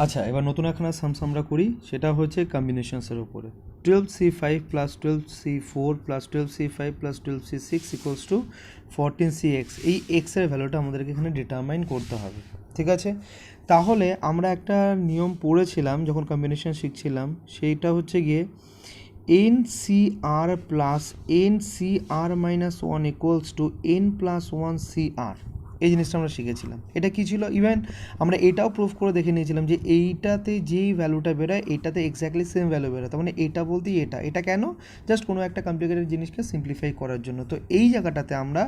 আচ্ছা, এবার নতুন একখানা সামস আমরা করি, সেটা হচ্ছে কম্বিনেশনসের উপরে। 12c5 plus 12c4 plus 12c5 plus 12c6 equals to 14cx। এই এক্সের ভ্যালুটা আমাদেরকে এখানে ডিটারমাইন করতে হবে, ঠিক আছে? তাহলে আমরা একটা নিয়ম পড়েছিলাম যখন কম্বিনেশন শিখছিলাম, সেইটা হচ্ছে গিয়ে NCR plus NCR minus 1 equals two N plus 1CR। এই জিনিসটা আমরা শিখেছিলাম। এটা কী ছিল? ইভেন আমরা এটাও প্রুফ করে দেখে নিয়েছিলাম যে এইটাতে যেই ভ্যালুটা বেরোয় এইটাতে এক্স্যাক্টলি সেম ভ্যালু বেরোয়। তার মানে এটা বলতেই এটা কেন? জাস্ট কোনো একটা কমপ্লিকেটেড জিনিসকে সিম্পলিফাই করার জন্য। তো এই জায়গাটাতে আমরা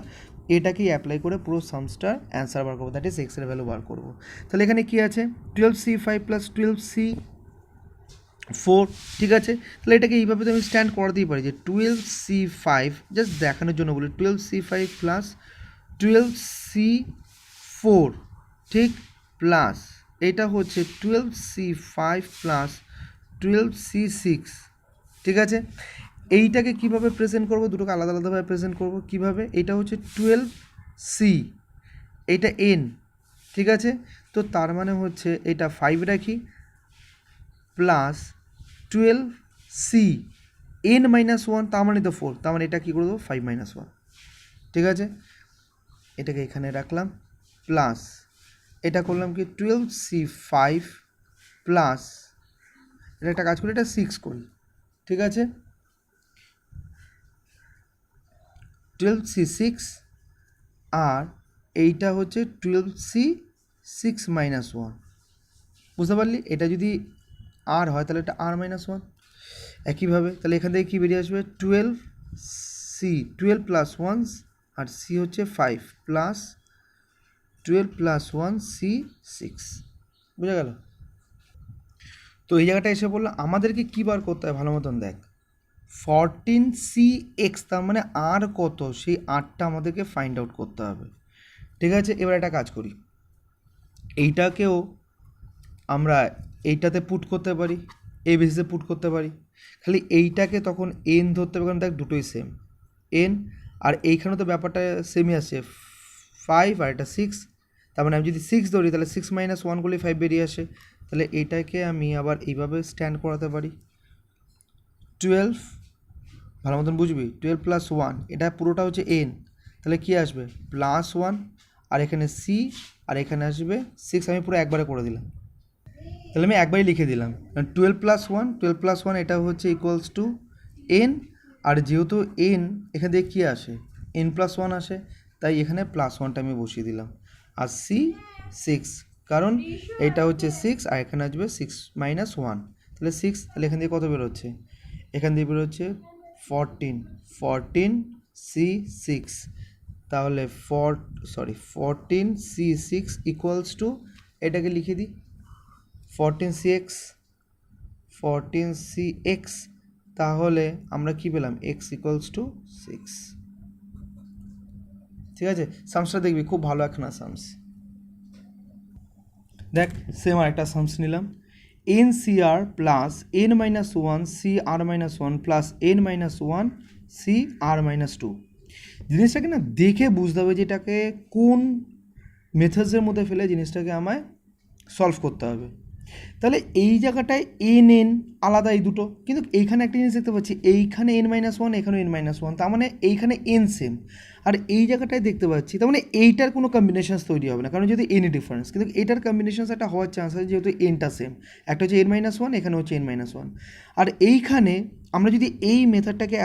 এটাকেই অ্যাপ্লাই করে পুরো সামসটার অ্যান্সার বার করবো, দ্যাট ইজ এক্সের ভ্যালু বার করবো। তাহলে এখানে কী আছে? 12c5 প্লাস 12c4, ঠিক আছে? তাহলে এটাকে এইভাবে তো আমি স্ট্যান্ড করাতেই পারি যে 12c5, জাস্ট দেখানোর জন্য বলি, 12c5 প্লাস 12c4, ঠিক, প্লাস এটা হচ্ছে 12c5 প্লাস 12c6, ঠিক আছে? এইটাকে কিভাবে প্রেজেন্ট করব? দুটোকে আলাদা আলাদাভাবে প্রেজেন্ট করব। কিভাবে? এটা হচ্ছে 12c, এইটা n, ঠিক আছে? তো তার মানে হচ্ছে এটা 5 রাখি প্লাস 12c n মাইনাস 1, তার মানে তো 4, তার মানে এটা কী করে দেবো? 5 মাইনাস 1, ঠিক আছে? এটাকে এখানে রাখলাম প্লাস এটা করলাম কি 12c5 প্লাস এটা একটা কাজ করি, এটা 6 করি, ঠিক আছে? 12c6 আর এইটা হচ্ছে 12c6 মাইনাস 1, বুঝতে পারলি? এটা যদি আর হয় তাহলে এটা আর মাইনাস 1। একইভাবে তাহলে এখান থেকে কী বেরিয়ে আসবে? 12 প্লাস 1 আর সি হচ্ছে 5 প্লাস 12 প্লাস 1c6, বুঝা গেল? তো এই জায়গাটা এসে বললো আমাদেরকে কী বার করতে হয়, ভালো মতন দেখ। 14cx, তার মানে আর কত, সেই আরটা আমাদেরকে ফাইন্ড আউট করতে হবে, ঠিক আছে? এবার একটা কাজ করি, এইটাকেও আমরা এইটাতে পুট করতে পারি, এই বেসিসে পুট করতে পারি। খালি এইটাকে তখন এন ধরতে হবে, কারণ দেখ দুটোই সেম এন, আর এইখানেও তো ব্যাপারটা সেমই আছে, 5 আর এটা 6, তার মানে আমি যদি 6 ধরি তাহলে 6 মাইনাস 1 করলে 5 বেরিয়ে আসে। তাহলে এইটাকে আমি আবার এইভাবে স্ট্যান্ড করাতে পারি, 12, ভালো মতন বুঝবি, 12 প্লাস 1, এটা পুরোটা হচ্ছে এন, তাহলে কী আসবে? প্লাস 1, আর এখানে সি, আর এখানে আসবে 6, আমি পুরো একবারে করে দিলাম। তাহলে আমি একবারই লিখে দিলাম 12 প্লাস 1 এটা হচ্ছে ইকুয়ালস টু এন, আর যেহেতু এন এখান থেকে কী আসে? এন প্লাস 1 আসে, তাই এখানে প্লাস 1টা আমি বসিয়ে দিলাম। আর সি 6, কারণ এটা হচ্ছে 6 আর এখানে আসবে 6 মাইনাস 1, তাহলে 6, তাহলে এখান থেকে কত বেরোচ্ছে? এখান থেকে বেরোচ্ছে 14c6, তাহলে 14c6 ইকুয়ালস টু, এটাকে লিখে দিই 14cx, তাহলে আমরা কি পেলাম? x ইকুয়ালস টু 6, ঠিক আছে? সামসটা দেখবি খুব ভালো একখানা সামস। দেখ সেম আরেকটা সামস নিলাম, NCR plus n minus 1 CR minus 1 plus n minus 1 CR minus 2। জিনিসটাকে না দেখে বুঝতে হবে যে এটাকে কোন মেথডসের মধ্যে ফেলে জিনিসটাকে আমায় সলভ করতে হবে। তাহলে এই জায়গাটায় এন আলাদা এই দুটো, কিন্তু এইখানে একটা জিনিস দেখতে পাচ্ছি, এইখানে n-1, এখানে n-1, তার মানে এইখানে n সেম, আর এই জায়গাটায় দেখতে পাচ্ছি, তার মানে এইটার কোনো কম্বিনেশনস তৈরি হবে না, কারণ যদি n ডিফারেন্স, কিন্তু এটার কম্বিনেশনস একটা হওয়ার চান্স আছে যেহেতু nটা সেম, একটা হচ্ছে n-1, এখানে হচ্ছে n-1। আর এইখানে আমরা যদি এই মেথডটাকে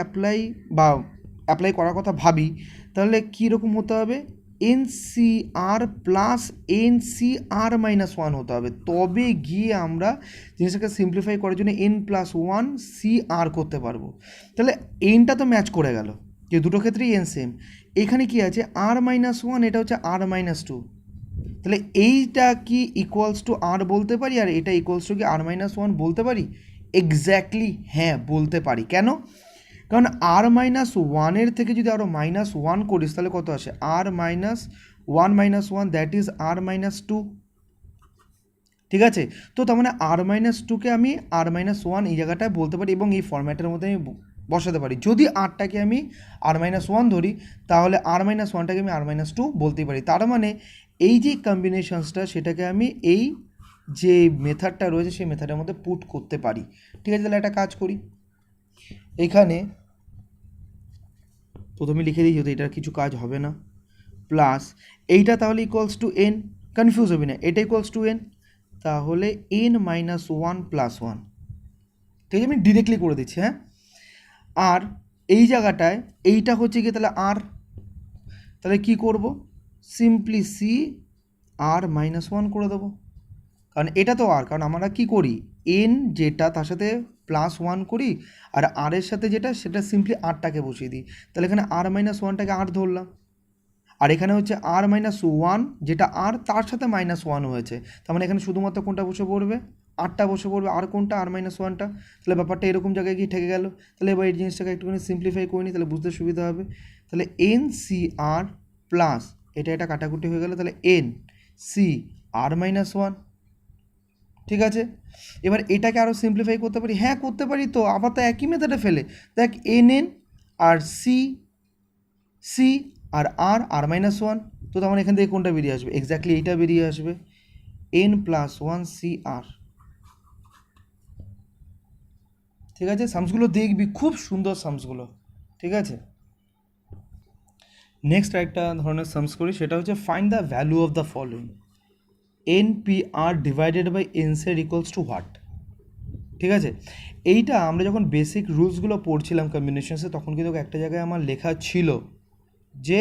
অ্যাপ্লাই করার কথা ভাবি, তাহলে কীরকম হতে হবে? NCR প্লাস NCR মাইনাস 1 হতে হবে, তবে গিয়ে আমরা জিনিসটাকে সিম্পলিফাই করার জন্য n প্লাস 1 CR করতে পারবো। তাহলে এনটা তো ম্যাচ করে গেল, যে দুটো ক্ষেত্রেই n সেম। এখানে কি আছে? R মাইনাস 1, এটা হচ্ছে R মাইনাস 2, তাহলে এইটা কি ইকুয়ালস টু R বলতে পারি, আর এটা ইকুয়ালস টু কি R মাইনাস 1 বলতে পারি? এক্স্যাক্টলি হ্যাঁ বলতে পারি। কেন? কারণ আর মাইনাস ওয়ানের থেকে যদি আরও মাইনাস 1 করিস তাহলে কত আসে? R minus 1, that is R minus 2, ঠিক আছে? তো তার মানে আর মাইনাস 2কে আমি আর মাইনাস 1 এই জায়গাটায় বলতে পারি, এবং এই ফর্ম্যাটের মধ্যে আমি বসাতে পারি। যদি আরটাকে আমি আর মাইনাস 1 ধরি, তাহলে আর মাইনাস 1টাকে আমি আর মাইনাস 2 বলতেই পারি। তার মানে এই যে কম্বিনেশনসটা, সেটাকে আমি এই যে মেথডটা রয়েছে সেই মেথডের মধ্যে পুট করতে পারি। ঠিক আছে, তাহলে একটা কাজ করি, এখানে প্রথমে লিখে দিই যদি এটার কিছু কাজ হবে না, প্লাস এইটা তাহলে ইকুয়ালস টু এন, কনফিউজ হবি না, এটা ইকুয়ালস টু এন, তাহলে N minus one plus one. ঠিক আছে, আমি ডিরেক্টলি করে দিচ্ছি। হ্যাঁ, আর এই জায়গাটায় এইটা হচ্ছে কি তাহলে আর, তাহলে কি করব, simply C R minus one করে দেবো, কারণ এটা তো আর, কারণ আমরা কি করি এন যেটা তার সাথে প্লাস ওয়ান করি, আর আর এর সাথে যেটা সেটা সিম্পলি আরটাকে বসিয়ে দিই, তাহলে এখানে আর মাইনাস ওয়ানটাকে আর ধরলাম, আর এখানে হচ্ছে আর মাইনাস ওয়ান যেটা আর তার সাথে মাইনাস ওয়ান হয়েছে, তার মানে এখানে শুধুমাত্র কোনটা বসে পড়বে, আরটা বসে পড়বে, আর কোনটা আর মাইনাস ওয়ানটা, তাহলে ব্যাপারটা এরকম জায়গায় গিয়ে ঠেকে গেল। তাহলে এবার এই জিনিসটাকে একটুখানি সিম্পলিফাই করে নিই, তাহলে বুঝতে সুবিধা হবে। তাহলে এন সি আর প্লাস এটা কাটাকুটি হয়ে গেল, তাহলে N C R minus one. ঠিক আছে, এবার এটাকে আরও সিম্পলিফাই করতে পারি, হ্যাঁ করতে পারি, তো আবার তো একই মেথডে ফেলে দেখ, এন এন আর সি সি আর আর আর মাইনাস ওয়ান, তো তার মানে এখান থেকে কোনটা বেরিয়ে আসবে, এক্স্যাক্টলি এইটা বেরিয়ে আসবে, N plus one C R. ঠিক আছে, সামসগুলো দেখবি খুব সুন্দর সামসগুলো। ঠিক আছে, নেক্সট একটা ধরনের সামস করি, সেটা হচ্ছে find the value of the following, N P R divided by N said equals to what. ঠিক আছে, এইটা আমরা যখন বেসিক রুলসগুলো পড়ছিলাম কম্বিনেশনসে, তখন কিন্তু একটা জায়গায় আমার লেখা ছিল যে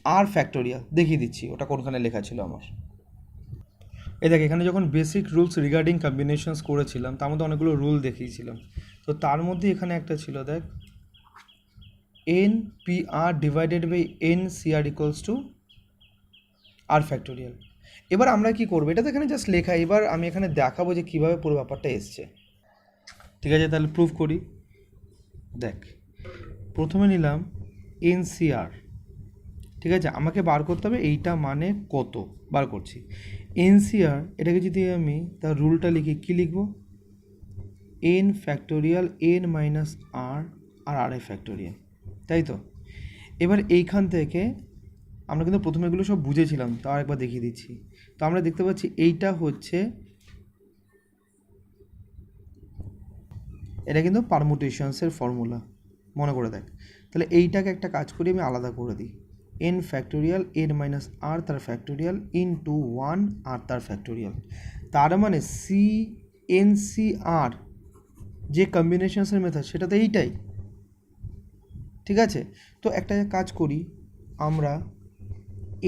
আর ফ্যাক্টোরিয়াল, দেখিয়ে দিচ্ছি ওটা কোনখানে লেখা ছিল আমার। এই দেখ, এখানে যখন বেসিক রুলস রিগার্ডিং কম্বিনেশনস করেছিলাম তার মধ্যে অনেকগুলো রুল দেখিয়েছিলাম, তো তার মধ্যে এখানে একটা ছিল দেখ, N P R divided by N C R equals to R factorial. এবার আমরা কি করবো, এটা তো এখানে জাস্ট লেখা, এবার আমি এখানে দেখাবো যে কীভাবে পুরো ব্যাপারটা এসছে। ঠিক আছে, তাহলে প্রুফ করি। দেখ, প্রথমে নিলাম এনসিআর। ঠিক আছে, আমাকে বার করতে হবে এইটা মানে কত, বার করছি এনসিআর। এটাকে যদি আমি তার রুলটা লিখি, কী লিখব, এন ফ্যাক্টোরিয়াল এন মাইনাস আর আর আর এ ফ্যাক্টোরিয়াল, তাই তো। এবার এইখান থেকে আমরা কিন্তু প্রথমে এগুলো সব বুঝেছিলাম, তাও একবার দেখিয়ে দিচ্ছি। তো আমরা দেখতে পাচ্ছি এইটা হচ্ছে, এটা কিন্তু পারমুটেশনসের ফর্মুলা, মনে করে দেখ। তাহলে এইটাকে একটা কাজ করি, আমি আলাদা করে দিই, এন ফ্যাক্টোরিয়াল এন মাইনাস আর তার ফ্যাক্টোরিয়াল ইনটু ওয়ান আর তার ফ্যাক্টোরিয়াল, তার মানে সি এন সি আর যে কম্বিনেশনসের মেথড সেটা তো এইটাই। ঠিক আছে, তো একটা কাজ করি, আমরা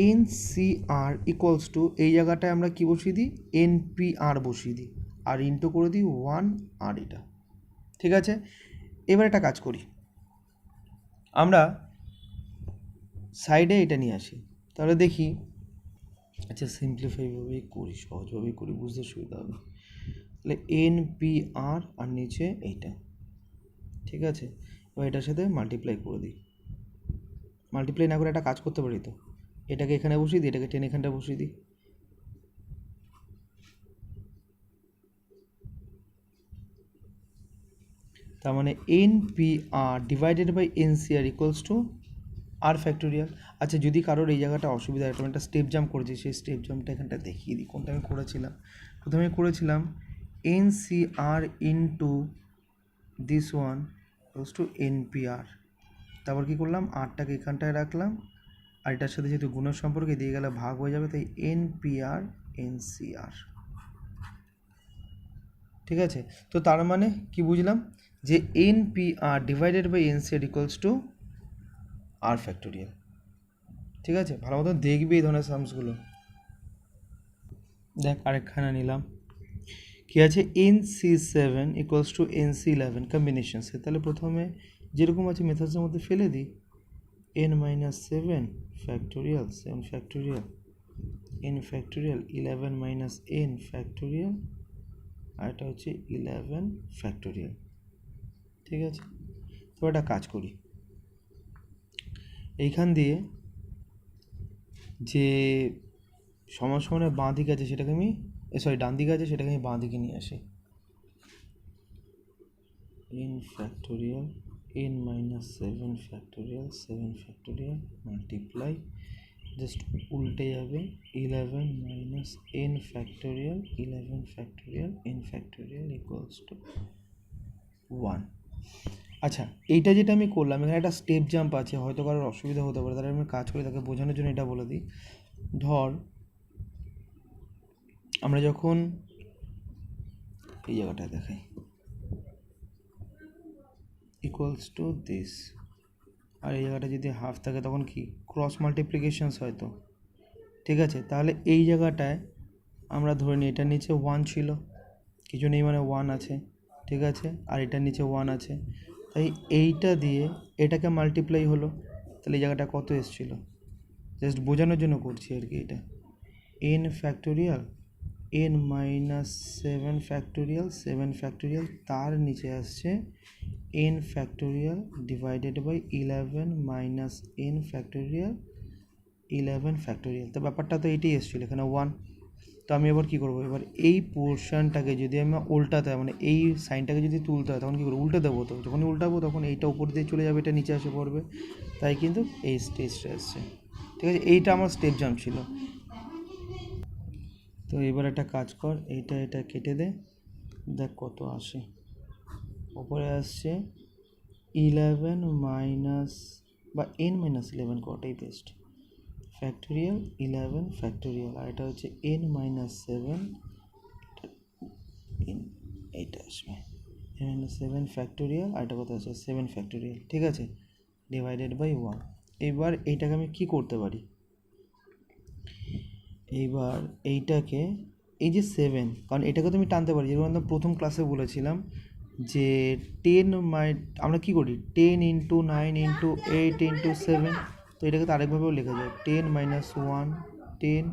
N C R equals to এই জায়গাটায় আমরা কী বসিয়ে দিই, এন পি আর বসিয়ে দিই, আর ইনটু করে দিই ওয়ান আর এটা। ঠিক আছে, এবার একটা কাজ করি, আমরা সাইডে এটা নিয়ে আসি, তাহলে দেখি, আচ্ছা সিম্পলিফাইভাবেই করি, সহজভাবেই করি, বুঝতে সুবিধা হবে। তাহলে এন পি আর আর নিচে এইটা। ঠিক আছে, এবার এটার সাথে মাল্টিপ্লাই করে দিই, মাল্টিপ্লাই না করে একটা কাজ করতে পারি তো, এটাকে এখানে বসিয়ে দিই, এটাকে টেনে এখানটা বসিয়ে দিই। তার মানে N P R divided by N C R equals to R factorial. আচ্ছা, যদি কারোর এই জায়গাটা অসুবিধা হয়, আমি একটা স্টেপ জাম্প করেছি, সেই স্টেপ জাম্পটা এখানটা দেখিয়ে দিই কোনটা আমি করেছিলাম। প্রথমে করেছিলাম N C R into this one equals to N P R, তারপর কী করলাম, আরটাকে এখানটায় রাখলাম, আর এটার সাথে যেহেতু গুণের সম্পর্কে দিয়ে গেলে ভাগ হয়ে যাবে, তাই N P R N C R. ঠিক আছে, তো তার মানে কি বুঝলাম, যে N P R divided by N C R equals to R factorial. ঠিক আছে, ভালো মতো দেখবি এই ধরনের সামসগুলো। দেখ, আরেকখানা নিলাম, কী আছে, N C seven equals to N C eleven কম্বিনেশনসে। তাহলে প্রথমে যেরকম আছে মেথডসের মধ্যে ফেলে দিই, N minus seven factorial seven factorial N factorial eleven minus N factorial, আর এটা হচ্ছে ইলেভেন ফ্যাক্টোরিয়াল। ঠিক আছে, তো একটা কাজ করি, এইখান দিয়ে যে সমানের বাঁ দিকে আছে সেটাকে আমি, ডান দিকে আছে সেটাকে আমি বাঁ দিকে নিয়ে আসি, N factorial N minus seven factorial multiply just উল্টে যাবে 11 minus N factorial 11 factorial N factorial equals two 1। আচ্ছা, এইটা যেটা আমি করলাম এখানে একটা স্টেপ জাম্প আছে, হয়তো কারোর অসুবিধা হতে পারে, তাহলে আমি কাজ করি তাকে বোঝানোর জন্য এটা বলে দিই। ধর আমরা যখন এই জায়গাটায় দেখাই ইকুয়ালস টু দিস, আর এই জায়গাটা যদি হাফ থাকে তখন কি ক্রস মাল্টিপ্লিকেশনস হয় তো, ঠিক আছে। তাহলে এই জায়গাটায় আমরা ধরে নিই এটার নিচে 1 ছিল, কিছু নেই মানে 1 আছে, ঠিক আছে, আর এটার নিচে 1 আছে, তাই এইটা দিয়ে এটাকে মাল্টিপ্লাই হলো, তাহলে এই জায়গাটা কত এসেছিলো, জাস্ট বোঝানোর জন্য করছি আর কি। এটা N factorial N minus 7 factorial 7 factorial, তার নিচে আসছে N factorial divided by 11 minus N factorial 11 factorial. তো ব্যাপারটা তো এইটাই এসেছিলো, এখানে 1। তো আমি এবার কী করবো, এবার এই পোর্শনটাকে যদি আমি উল্টাতে হয়, মানে এই সাইনটাকে যদি তুলতে হয় তখন কী করবো, উল্টে দেবো। তো যখনই উল্টাবো তখন এইটা উপর দিয়ে চলে যাবে, এটা নিচে এসে পড়বে, তাই কিন্তু এই স্টেজটা এসছে, ঠিক আছে। এইটা আমার স্টেপ জাম্প ছিল। তো এবার একটা কাজ কর, এটা কেটে দে, দেখ কত আসে। ওপরে আসছে 11 মাইনাস বা এন মাইনাস 11 কটাই বেস্ট, ফ্যাক্টোরিয়াল 11 ফ্যাক্টোরিয়াল, আর এটা হচ্ছে এন মাইনাস 7, এইটা আসবে এন মাইনাস 7 ফ্যাক্টোরিয়াল, আর এটা কত আছে 7 ফ্যাক্টোরিয়াল, ঠিক আছে, ডিভাইডেড বাই 1। এবার এইটাকে আমি কি করতে পারি, এইবার এইটাকে এই যে 7, কারণ এটাকে তো আমি টানতে পারি, যেরকম আমরা প্রথম ক্লাসে বলেছিলাম যে 10 আমরা কী করি 10 ইন্টু 9 ইন্টু 8 ইন্টু 7, তো এটাকে তো আরেকভাবেও লেখা যায় 10 মাইনাস 1 10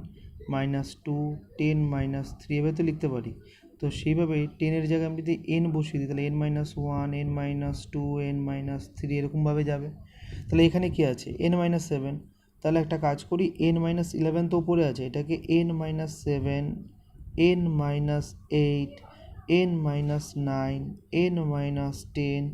মাইনাস 2 10 মাইনাস 3, এভাবে তো লিখতে পারি। তো সেইভাবে 10-এর জায়গায় আমি যদি এন বসিয়ে দিই, তাহলে N minus 1 N minus 2 N minus 3 এরকমভাবে যাবে। তাহলে এখানে কি আছে এন মাইনাস 7, তাহলে একটা কাজ করি এন মাইনাস 11 তো উপরে আছে, এটাকে N minus 7 N minus 8 N minus 9 N minus 10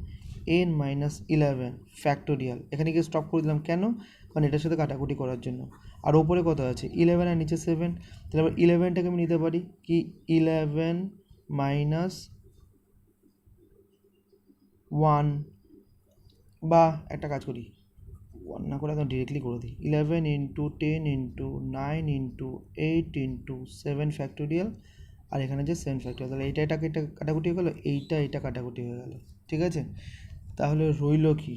N minus 11 factorial, এখানে গিয়ে স্টপ করে দিলাম। কেন, কারণ এটার সাথে কাটাকুটি করার জন্য। আর ওপরে কত আছে 11 আর নিচে 7, তাহলে আবার 11টাকে আমি নিতে পারি কি 11 মাইনাস 1, বা একটা কাজ করি 1 না করে একদম ডিরেক্টলি করে দিই 11 into 10 into 9 into 8 into 7 factorial, আর এখানে যে 7 ফ্যাক্টোরিয়াল, তাহলে এটা কাটাকুটি হয়ে গেলো, এইটা কাটাকুটি হয়ে গেল, ঠিক আছে। তাহলে রইল কি,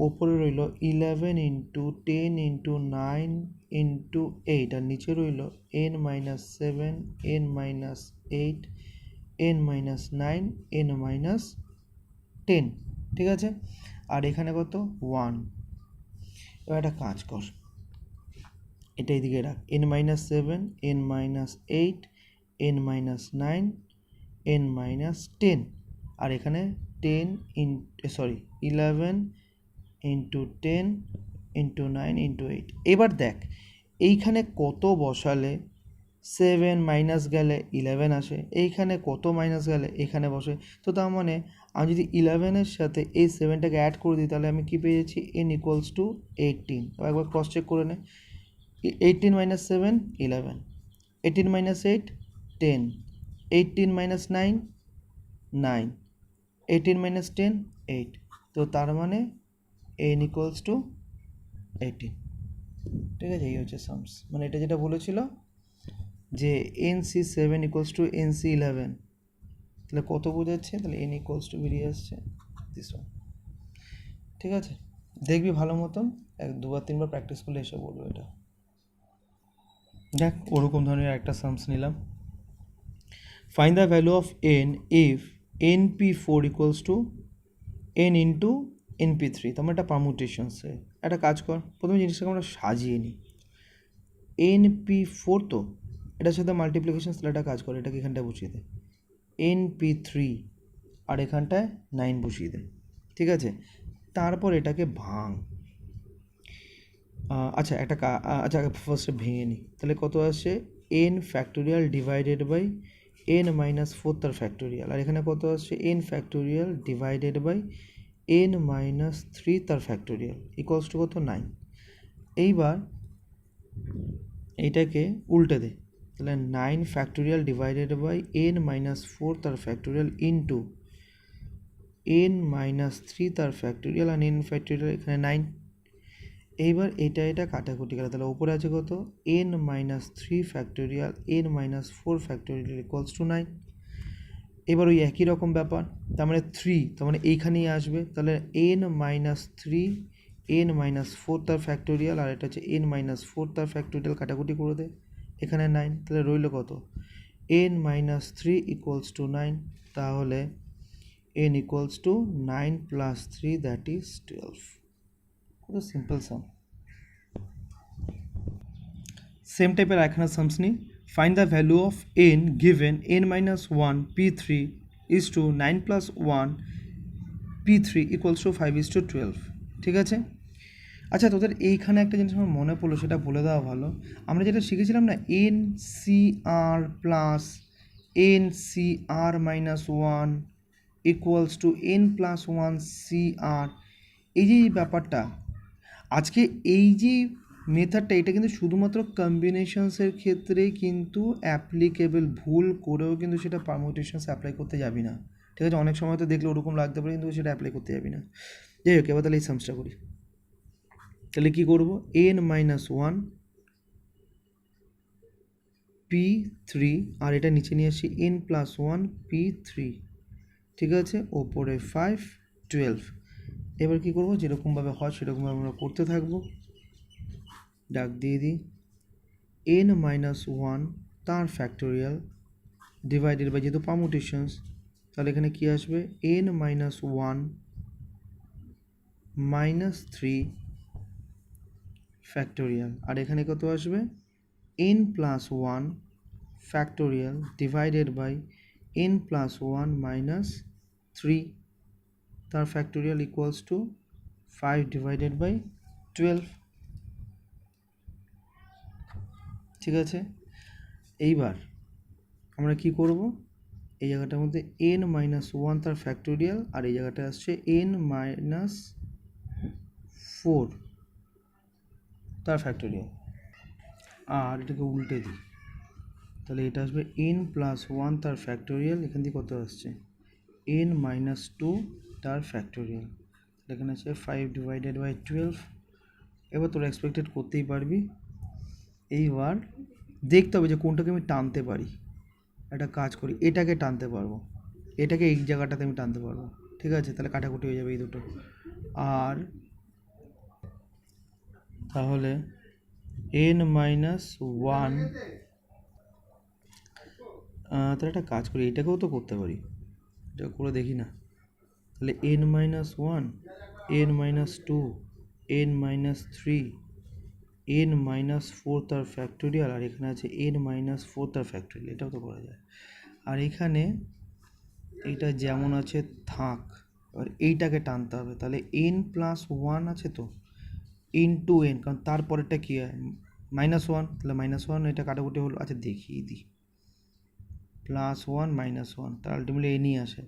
ওপরে রইল 11 ইন্টু 10 ইন্টু 9 ইন্টু 8, আর নিচে রইল N minus 7 N minus 8 N minus 9 N minus 10, ঠিক আছে। আর এখানে কত 1। এবার একটা কাজ কর, এটা এদিকে রাখ, N minus 7 N minus 8 N minus 9 N minus 10, আর এখানে 11 ইন্টু 10 ইন্টু 9 ইন্টু 8। এবার দেখ এইখানে কত বসালে 7 মাইনাস গেলে 11 আসে, এইখানে কত মাইনাস গেলে এখানে বসে। তো তার মানে আমি যদি 11-এর সাথে এই 7টাকে অ্যাড করে দিই, তাহলে আমি কি পেয়ে যাচ্ছি এন ইকুয়ালস টু 18। একবার ক্রস চেক করে নে, 18 মাইনাস 7 11, 18 মাইনাস 8 10, 18 মাইনাস 9 9, 18 মাইনাস 10 8। তো তার মানে এন ইকুয়ালস টু 18, ঠিক আছে। এই হচ্ছে সামস, মানে এটা যেটা বলেছিল যে এনসি 7 ইকুয়ালস টু এনসি 11, তাহলে কত বোঝাচ্ছে, তাহলে এন ইকুয়ালস টু বেরিয়ে আসছে দিস ওয়ান, ঠিক আছে। দেখবি ভালো মতন 2-3বার প্র্যাকটিস করলে এসে বলবো এটা। দেখ ওরকম ধরনের একটা সামস নিলাম, find the value of N if np4 equals to n into np3। তো আমরা একটা পারমুটেশনসে একটা কাজ কর, প্রথমে জিনিসটাকে আমরা সাজিয়ে নিই। np4 তো এটার সাথে মাল্টিপ্লিকেশন, তাহলে একটা কাজ করে এটাকে এখানটায় বসিয়ে দে np3, আর এখানটায় 9 বসিয়ে দে, ঠিক আছে। তারপর এটাকে ভাঙ, আচ্ছা আচ্ছা ফার্স্টে ভেঙে নিই, তাহলে কত আসে n factorial divided by n minus 4 তার ফ্যাক্টোরিয়াল, আর এখানে কত আসছে n factorial divided by n minus 3 তার ফ্যাক্টোরিয়াল ইকুয়ালস টু কত 9। এইবার এইটাকে উল্টে দে, তাহলে 9 factorial divided by n minus 4 তার ফ্যাক্টোরিয়াল ইন্টু n মাইনাস 3 তার ফ্যাক্টোরিয়াল আর n ফ্যাক্টোরিয়াল এখানে 9। এইবার এটা কাটাকুটি গেল, তাহলে উপরে আছে কত n minus 3 factorial n minus 4 factorial equals to 9। এবার ওই একই রকম ব্যাপার, তার মানে 3, তার মানে এইখানেই আসবে, তাহলে n মাইনাস 3 n মাইনাস 4 তার ফ্যাক্টোরিয়াল আর এটা হচ্ছে n মাইনাস 4 তার ফ্যাক্টোরিয়াল, কাটাকুটি করে দে, এখানে 9, তাহলে রইল কত n মাইনাস 3 ইকুয়ালস টু 9, তাহলে n equals to 9 plus 3 that is 12। কত সিম্পল সাম। সেম টাইপের এখানে সামস নিই। Find the value of n given n minus 1 p3 is to 9 plus 1 p3 equals to 5 is to 12। ঠিক আছে, আচ্ছা তোদের এইখানে একটা জিনিস আমার মনে পড়লো, সেটা বলে দেওয়া ভালো। আমরা যেটা শিখেছিলাম না, N C R plus N C R minus 1 equals to N plus 1 C R, এই যে ব্যাপারটা, আজকে এই যে মেথডটা, এটা কিন্তু শুধুমাত্র কম্বিনেশনসের ক্ষেত্রে কিন্তু অ্যাপ্লিকেবল, ভুল করেও কিন্তু সেটা পারমুটেশনস অ্যাপ্লাই করতে যাবি না। ঠিক আছে, অনেক সময় তো দেখলে ওরকম লাগতে পারে, কিন্তু সেটা অ্যাপ্লাই করতে যাবি না। যাই হোক, এবার তাহলে এই সামসটা করি। তাহলে কী করবো, n মাইনাস 1 p3 আর এটা নিচে নিয়ে আসি n প্লাস 1 p3, ঠিক আছে, ওপরে 5 12। এবার কী করবো, যেরকমভাবে হয় সেরকমভাবে আমরা করতে থাকবো, ডাক দিয়ে দিই n মাইনাস 1 তার ফ্যাক্টোরিয়াল ডিভাইডেড বাই, যেহেতু পারমুটেশনস তাহলে এখানে কী আসবে n মাইনাস 1 মাইনাস 3 ফ্যাক্টোরিয়াল, আর এখানে কত আসবে n plus 1 factorial divided by n plus 1 minus 3 তার factorial equals to 5 divided by 12। ঠিক আছে, এইবার আমরা কি করব, এই জায়গাটার মধ্যে n মাইনাস 1 তার ফ্যাক্টোরিয়াল আর এই জায়গাটা আসছে n মাইনাস 4 তার ফ্যাক্টোরিয়াল, আর এটাকে উল্টে দিই, তাহলে এটা আসবে n প্লাস 1 তার ফ্যাক্টোরিয়াল, এখান থেকে কত আসছে n মাইনাস 2 তার ফ্যাক্টোরিয়াল, এখানে আছে 5 ডিভাইডেড বাই 12। এবার তোরা এক্সপেক্টেড করতেই পারবি। এইবার দেখতে হবে যে কোনটাকে আমি টানতে পারি। একটা কাজ করি, এটাকে টানতে পারবো, এটাকে এই জায়গাটাতে আমি টানতে পারবো। ঠিক আছে, তাহলে কাটাকুটি হয়ে যাবে এই দুটো, আর তাহলে n মাইনাস 1, তাহলে একটা কাজ করি, এটাকেও তো করতে পারি, এটা করে দেখি না। তাহলে n minus 1 n minus 2 n minus 3 n minus 4 তার ফ্যাক্টোরিয়াল আর এখানে আছে n মাইনাস 4 তার ফ্যাক্টোরিয়াল, এটাও তো করা যায়। আর এখানে এইটা যেমন আছে থাক, আর এইটাকে টানতে হবে, তাহলে n প্লাস 1 আছে তো ইন্টু n, কারণ তারপরেরটা কী হয় মাইনাস 1, তাহলে মাইনাস 1 এটা কাটাকুটি হলো। আচ্ছা দেখিয়ে দিই, প্লাস 1 মাইনাস 1 তার আলটিমেটলি nই আসে,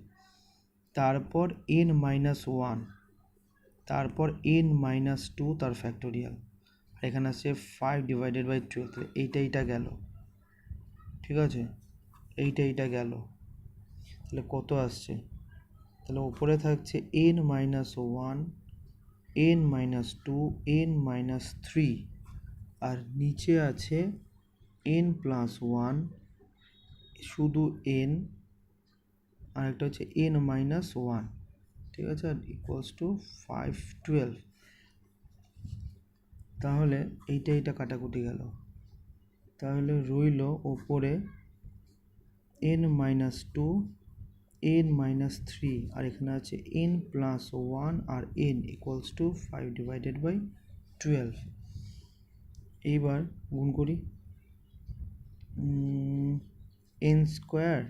তারপর n মাইনাস 1, তারপর n মাইনাস 2 তার ফ্যাক্টোরিয়াল, আর এখানে আসছে 5 ডিভাইডেড বাই 12, এইটা গেল। ঠিক আছে, এইটা গেল, তাহলে কত আসছে, তাহলে ওপরে থাকছে n minus 1 n minus 2 n minus 3, আর নিচে আছে n প্লাস 1 শুধু n, আর একটা হচ্ছে n মাইনাস 1। ঠিক আছে, আর ইকুয়ালস টু 5 12। তাহলে এইটা কাটাকুটি গেল, তাহলে রইল ওপরে n মাইনাস 2 n মাইনাস 3, আর এখানে আছে n প্লাস 1 আর n equals to 5 divided by 12। এইবার গুণ করি, n square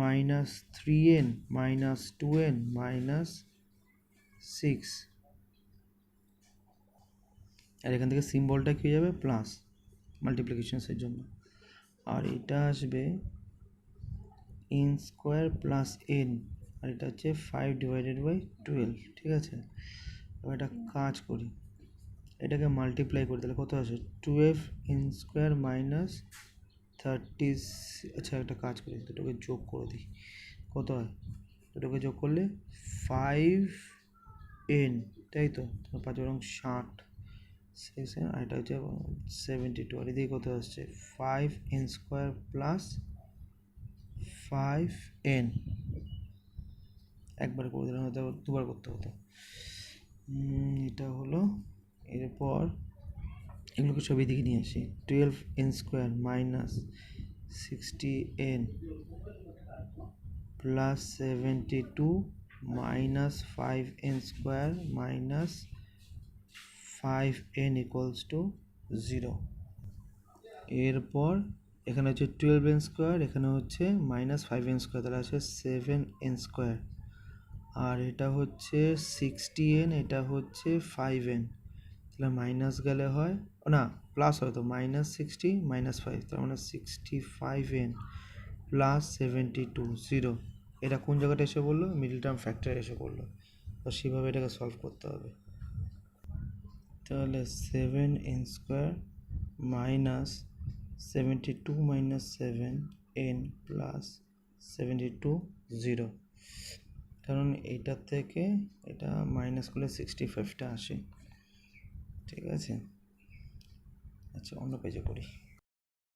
minus 3n minus 2n minus 6, আর এখান থেকে সিম্বলটা কী হয়ে যাবে প্লাস মাল্টিপ্লিকেশনসের জন্য, আর এটা আসবে n স্কোয়ার প্লাস n, আর এটা হচ্ছে 5 ডিভাইডেড বাই 12। ঠিক আছে, এবার একটা কাজ করি, এটাকে মাল্টিপ্লাই করে দিলে কত আসে 12 এন স্কোয়ার মাইনাস 30, আচ্ছা একটা কাজ করি দুটোকে যোগ করে দিই, কত হয় দুটোকে যোগ করলে 5n, তাই তো 5×60, আর এটা হচ্ছে 72, আর এদিকে কত আসছে 5n স্কোয়ার প্লাস 5n, একবার করে দিলাম, হয়তো দুবার করতে হতো। এটা হলো, এরপর এগুলোকে সব এদিকে নিয়ে আসি, 12n square minus 60n plus 72 minus 5n square minus 5n equals to 0। এরপর এখানে হচ্ছে 12n স্কোয়ার, এখানে হচ্ছে মাইনাস 5n স্কোয়ার, তাহলে আছে 7n স্কোয়ার, আর এটা হচ্ছে 60n, এটা হচ্ছে 5n, তাহলে মাইনাস গেলে হয় না প্লাস হয়তো মাইনাস 60 মাইনাস 5, তার মানে 65n প্লাস 72 0। এটা কোন জায়গাটা এসে বললো, মিডল টার্ম ফ্যাক্টর এসে বললো, তো সেভাবে এটাকে সলভ করতে হবে। তাহলে 7n square minus 72 minus 7n plus 72 0, কারণ এইটার থেকে এটা মাইনাস করলে 65টা আসে, ঠিক আছে। আচ্ছা অন্য পেজে করি।